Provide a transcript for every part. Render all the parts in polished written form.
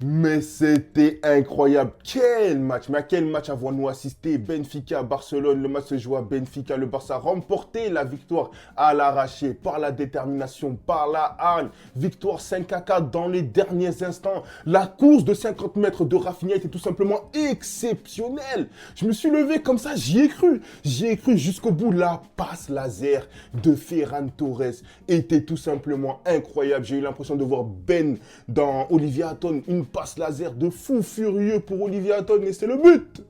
Mais c'était incroyable. Quel match! Mais à quel match avons-nous assisté? Benfica, Barcelone, le match se joue à Benfica. Le Barça a remporté la victoire à l'arraché par la détermination, par la hargne. Victoire 5-4 dans les derniers instants. La course de 50 mètres de Rafinha était tout simplement exceptionnelle. Je me suis levé comme ça, j'y ai cru. J'y ai cru jusqu'au bout. La passe laser de Ferran Torres était tout simplement incroyable. J'ai eu l'impression de voir Ben dans Olivier Hatton, une passe laser de fou furieux pour Olivier Hatton et c'est le but.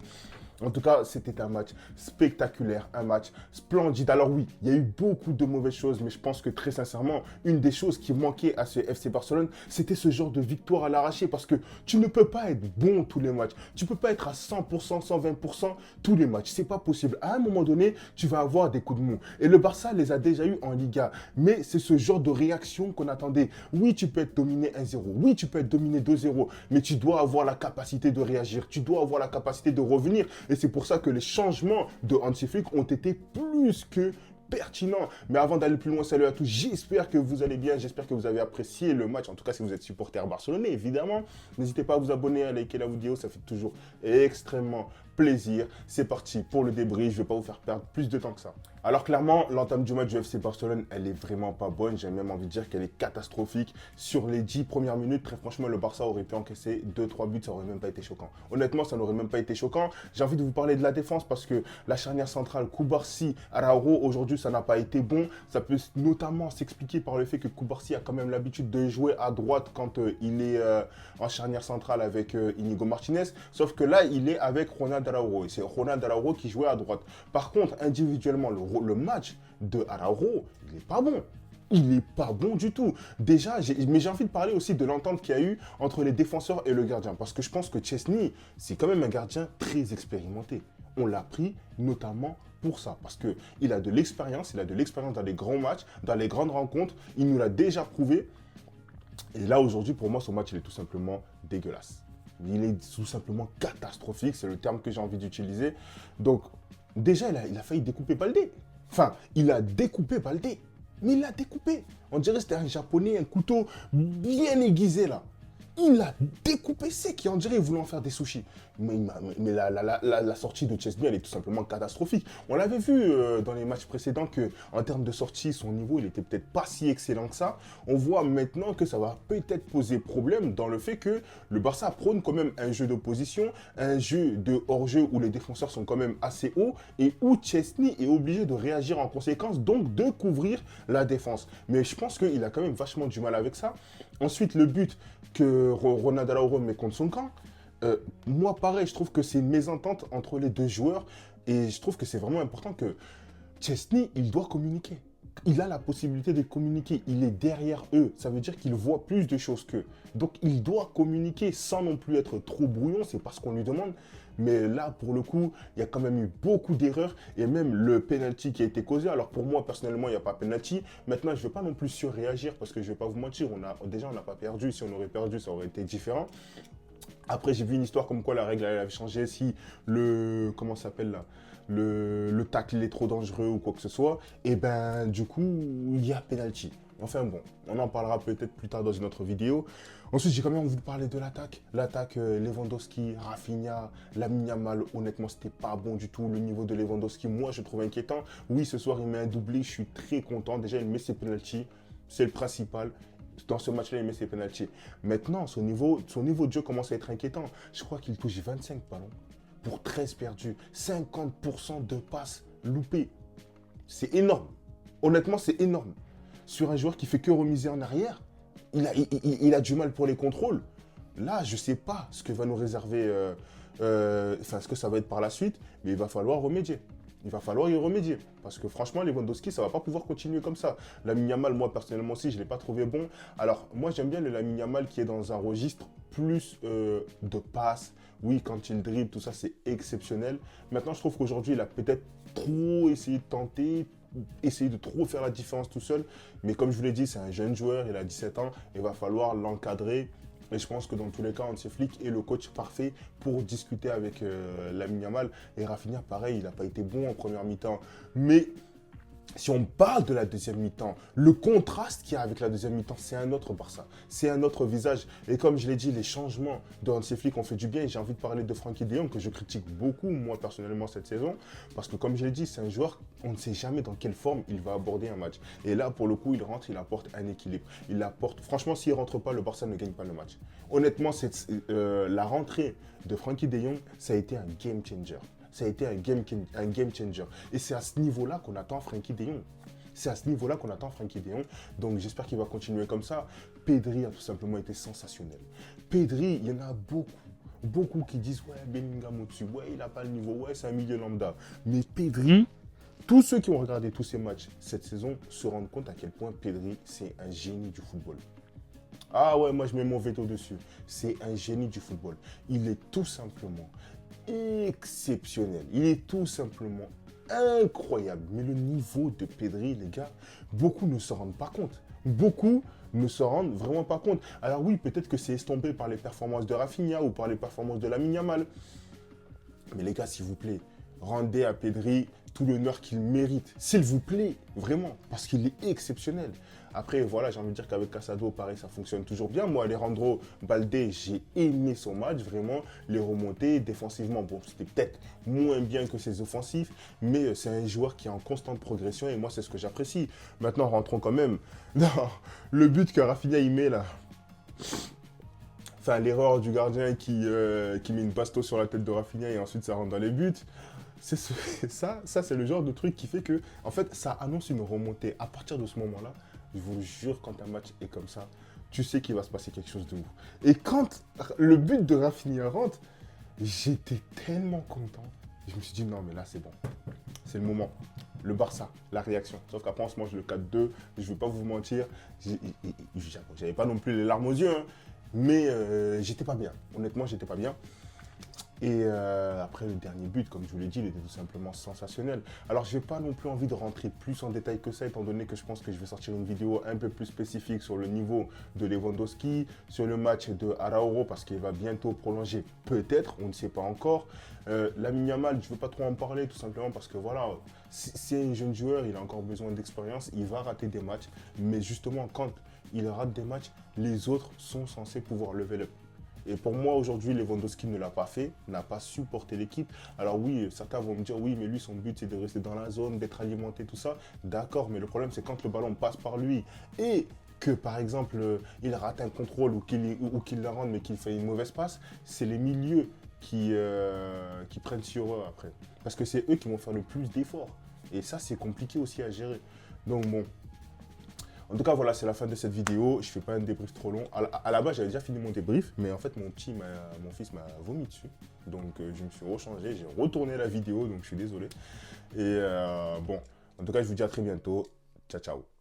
En tout cas, c'était un match spectaculaire, un match splendide. Alors oui, il y a eu beaucoup de mauvaises choses, mais je pense que très sincèrement, une des choses qui manquait à ce FC Barcelone, c'était ce genre de victoire à l'arraché, parce que tu ne peux pas être bon tous les matchs. Tu ne peux pas être à 100%, 120% tous les matchs. C'est pas possible. À un moment donné, tu vas avoir des coups de mou. Et le Barça les a déjà eu en Liga. Mais c'est ce genre de réaction qu'on attendait. Oui, tu peux être dominé 1-0. Oui, tu peux être dominé 2-0. Mais tu dois avoir la capacité de réagir. Tu dois avoir la capacité de revenir. Et c'est pour ça que les changements de Hansi Flick ont été plus que pertinents. Mais avant d'aller plus loin, salut à tous. J'espère que vous allez bien. J'espère que vous avez apprécié le match. En tout cas, si vous êtes supporter barcelonais, évidemment. N'hésitez pas à vous abonner, à liker la vidéo. Ça fait toujours extrêmement plaisir. C'est parti pour le débrief. Je ne vais pas vous faire perdre plus de temps que ça. Alors clairement, l'entame du match du FC Barcelone, elle est vraiment pas bonne. J'ai même envie de dire qu'elle est catastrophique. Sur les 10 premières minutes, très franchement, le Barça aurait pu encaisser 2-3 buts. Ça aurait même pas été choquant. Honnêtement, ça n'aurait même pas été choquant. J'ai envie de vous parler de la défense parce que la charnière centrale, Cubarsí, Araujo, aujourd'hui, ça n'a pas été bon. Ça peut notamment s'expliquer par le fait que Cubarsí a quand même l'habitude de jouer à droite quand il est en charnière centrale avec Inigo Martinez. Sauf que là, il est avec Ronald Araujo. Et c'est Ronald Araujo qui jouait à droite. Par contre, individuellement, le match de Araujo, il n'est pas bon. Il n'est pas bon du tout. Déjà, mais j'ai envie de parler aussi de l'entente qu'il y a eu entre les défenseurs et le gardien. Parce que je pense que Chesney, c'est quand même un gardien très expérimenté. On l'a pris notamment pour ça. Parce qu'il a de l'expérience, il a de l'expérience dans les grands matchs, dans les grandes rencontres. Il nous l'a déjà prouvé. Et là, aujourd'hui, pour moi, ce match, il est tout simplement dégueulasse. Il est tout simplement catastrophique, c'est le terme que j'ai envie d'utiliser. Donc, déjà, il a failli découper Baldé. Enfin, il a découpé Baldé. Mais il l'a découpé. On dirait que c'était un japonais, un couteau bien aiguisé là. Il l'a découpé sec et on dirait qu'il voulait en faire des sushis. Mais la sortie de Chesney, elle est tout simplement catastrophique. On l'avait vu dans les matchs précédents qu'en termes de sortie, son niveau, il était peut-être pas si excellent que ça. On voit maintenant que ça va peut-être poser problème dans le fait que le Barça prône quand même un jeu d'opposition, un jeu de hors-jeu où les défenseurs sont quand même assez hauts et où Chesney est obligé de réagir en conséquence, donc de couvrir la défense. Mais je pense qu'il a quand même vachement du mal avec ça. Ensuite, le but que Ronald Araujo met contre son camp, moi pareil, je trouve que c'est une mésentente entre les deux joueurs et je trouve que c'est vraiment important que Chesney, il doit communiquer. Il a la possibilité de communiquer, il est derrière eux, ça veut dire qu'il voit plus de choses qu'eux. Donc il doit communiquer sans non plus être trop brouillon, c'est pas ce qu'on lui demande. Mais là, pour le coup, il y a quand même eu beaucoup d'erreurs et même le penalty qui a été causé. Alors pour moi, personnellement, il n'y a pas penalty. Maintenant, je ne vais pas non plus surréagir parce que je ne vais pas vous mentir, déjà, on n'a pas perdu. Si on aurait perdu, ça aurait été différent. Après, j'ai vu une histoire comme quoi la règle elle avait changé si comment ça s'appelle là, le tacle est trop dangereux ou quoi que ce soit. Et ben, du coup, il y a penalty. Enfin bon, on en parlera peut-être plus tard dans une autre vidéo. Ensuite, j'ai quand même envie de parler de l'attaque. L'attaque Lewandowski, Rafinha, Lamine Yamal, honnêtement, c'était pas bon du tout. Le niveau de Lewandowski, moi, je trouve inquiétant. Oui, ce soir, il met un doublé, je suis très content. Déjà, il met ses penalties, c'est le principal. Dans ce match-là, il met ses penalties. Maintenant, son niveau de jeu commence à être inquiétant. Je crois qu'il touche 25 ballons pour 13 perdus. 50% de passes loupées. C'est énorme. Honnêtement, c'est énorme. Sur un joueur qui fait que remiser en arrière, il a du mal pour les contrôles. Là, je ne sais pas ce que va nous réserver, ce que ça va être par la suite, mais il va falloir remédier. Il va falloir y remédier. Parce que franchement, Lewandowski, ça ne va pas pouvoir continuer comme ça. Lamine Yamal, moi, personnellement aussi, je ne l'ai pas trouvé bon. Alors, moi, j'aime bien le Lamine Yamal qui est dans un registre plus de passes. Oui, quand il dribble, tout ça, c'est exceptionnel. Maintenant, je trouve qu'aujourd'hui, il a peut-être trop essayé de tenter, essayer de trop faire la différence tout seul. Mais comme je vous l'ai dit, c'est un jeune joueur, il a 17 ans. Il va falloir l'encadrer. Et je pense que dans tous les cas, Hansi Flick est le coach parfait pour discuter avec Lamine Yamal. Et Rafinha, pareil, il n'a pas été bon en première mi-temps. Mais si on parle de la deuxième mi-temps, le contraste qu'il y a avec la deuxième mi-temps, c'est un autre Barça. C'est un autre visage. Et comme je l'ai dit, les changements de Hansi Flick ont fait du bien. Et j'ai envie de parler de Frenkie de Jong, que je critique beaucoup, moi, personnellement, cette saison. Parce que, comme je l'ai dit, c'est un joueur, on ne sait jamais dans quelle forme il va aborder un match. Et là, pour le coup, il rentre, il apporte un équilibre. Il apporte... Franchement, s'il ne rentre pas, le Barça ne gagne pas le match. Honnêtement, la rentrée de Frenkie de Jong, ça a été un game changer. Ça a été un game changer. Et c'est à ce niveau-là qu'on attend Frenkie de Jong. C'est à ce niveau-là qu'on attend Frenkie de Jong. Donc j'espère qu'il va continuer comme ça. Pedri a tout simplement été sensationnel. Pedri, il y en a beaucoup qui disent « Ouais, Bellingham au-dessus, ouais, il n'a pas le niveau, ouais, c'est un milieu lambda. » Mais Pedri, tous ceux qui ont regardé tous ces matchs cette saison se rendent compte à quel point Pedri, c'est un génie du football. Ah ouais, moi je mets mon veto dessus. C'est un génie du football. Il est tout simplement exceptionnel. Il est tout simplement incroyable. Mais le niveau de Pedri, les gars, beaucoup ne se rendent pas compte. Beaucoup ne se rendent vraiment pas compte. Alors oui, peut-être que c'est estompé par les performances de Rafinha ou par les performances de Lamine Yamal. Mais les gars, s'il vous plaît, rendez à Pedri tout l'honneur qu'il mérite. S'il vous plaît, vraiment, parce qu'il est exceptionnel. Après, voilà, j'ai envie de dire qu'avec Casado, pareil, ça fonctionne toujours bien. Moi, Alejandro Balde, j'ai aimé son match, vraiment. Les remontées, défensivement, bon, c'était peut-être moins bien que ses offensifs, mais c'est un joueur qui est en constante progression et moi, c'est ce que j'apprécie. Maintenant, rentrons quand même dans le but que Rafinha y met là. Enfin, l'erreur du gardien qui met une basto sur la tête de Rafinha et ensuite ça rentre dans les buts. Ça c'est le genre de truc qui fait que, en fait, ça annonce une remontée. À partir de ce moment-là, je vous jure, quand un match est comme ça, tu sais qu'il va se passer quelque chose de ouf. Et quand le but de Rafinha rentre, j'étais tellement content. Je me suis dit, non, mais là, c'est bon. C'est le moment. Le Barça, la réaction. Sauf qu'après, on se mange le 4-2. Je ne vais pas vous mentir. J'avais pas non plus les larmes aux yeux, hein, mais j'étais pas bien. Honnêtement, j'étais pas bien. Et après le dernier but, comme je vous l'ai dit, il était tout simplement sensationnel. Alors, je n'ai pas non plus envie de rentrer plus en détail que ça, étant donné que je pense que je vais sortir une vidéo un peu plus spécifique sur le niveau de Lewandowski, sur le match de Araujo, parce qu'il va bientôt prolonger, peut-être, on ne sait pas encore. Lamine Yamal, je ne veux pas trop en parler, tout simplement parce que voilà, c'est un jeune joueur, il a encore besoin d'expérience, il va rater des matchs, mais justement, quand il rate des matchs, les autres sont censés pouvoir lever le... Et pour moi, aujourd'hui, Lewandowski ne l'a pas fait, n'a pas supporté l'équipe. Alors oui, certains vont me dire, oui, mais lui, son but, c'est de rester dans la zone, d'être alimenté, tout ça. D'accord, mais le problème, c'est quand le ballon passe par lui et que, par exemple, il rate un contrôle ou qu'il le rende, mais qu'il fait une mauvaise passe, c'est les milieux qui prennent sur eux après. Parce que c'est eux qui vont faire le plus d'efforts. Et ça, c'est compliqué aussi à gérer. Donc bon... En tout cas, voilà, c'est la fin de cette vidéo. Je ne fais pas un débrief trop long. À la base, j'avais déjà fini mon débrief, mais en fait, mon fils m'a vomi dessus. Donc, je me suis rechangé, j'ai retourné la vidéo, donc je suis désolé. Et bon, en tout cas, je vous dis à très bientôt. Ciao, ciao.